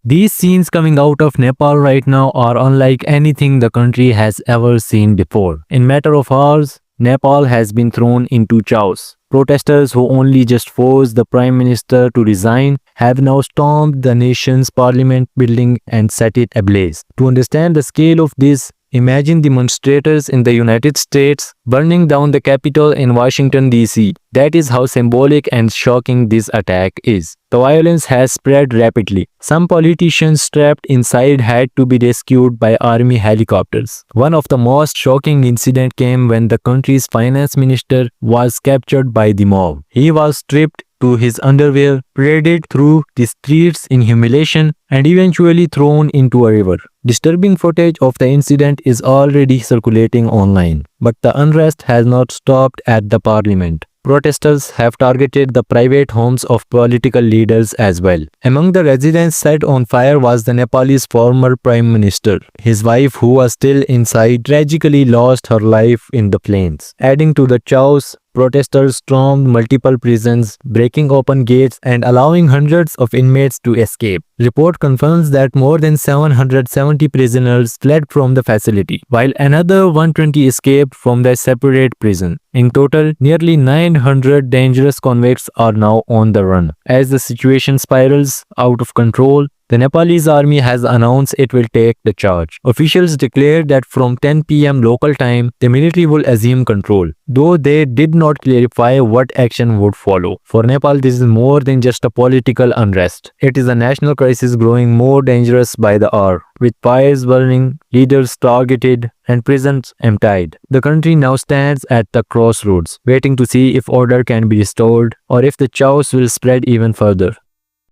These scenes coming out of Nepal right now are unlike anything the country has ever seen before. In matter of hours, Nepal has been thrown into chaos. Protesters who only just forced the prime minister to resign have now stormed the nation's parliament building and set it ablaze. To understand the scale of this, imagine demonstrators in the United States burning down the Capitol in Washington, D.C. That is how symbolic and shocking this attack is. The violence has spread rapidly. Some politicians trapped inside had to be rescued by army helicopters. One of the most shocking incidents came when the country's finance minister was captured by the mob. He was stripped to his underwear, paraded through the streets in humiliation, and eventually thrown into a river. Disturbing footage of the incident is already circulating online, but the unrest has not stopped at the parliament. Protesters have targeted the private homes of political leaders as well. Among the residents set on fire was the Nepalese former prime minister. His wife, who was still inside, tragically lost her life in the flames. Adding to the chaos, protesters stormed multiple prisons, breaking open gates and allowing hundreds of inmates to escape. Report confirms that more than 770 prisoners fled from the facility, while another 120 escaped from the separate prison. In total, nearly 900 dangerous convicts are now on the run. As the situation spirals out of control, the Nepalese army has announced it will take the charge. Officials declared that from 10 p.m. local time, the military will assume control, though they did not clarify what action would follow. For Nepal, this is more than just a political unrest. It is a national crisis growing more dangerous by the hour. With fires burning, leaders targeted, and prisons emptied, the country now stands at the crossroads, waiting to see if order can be restored or if the chaos will spread even further.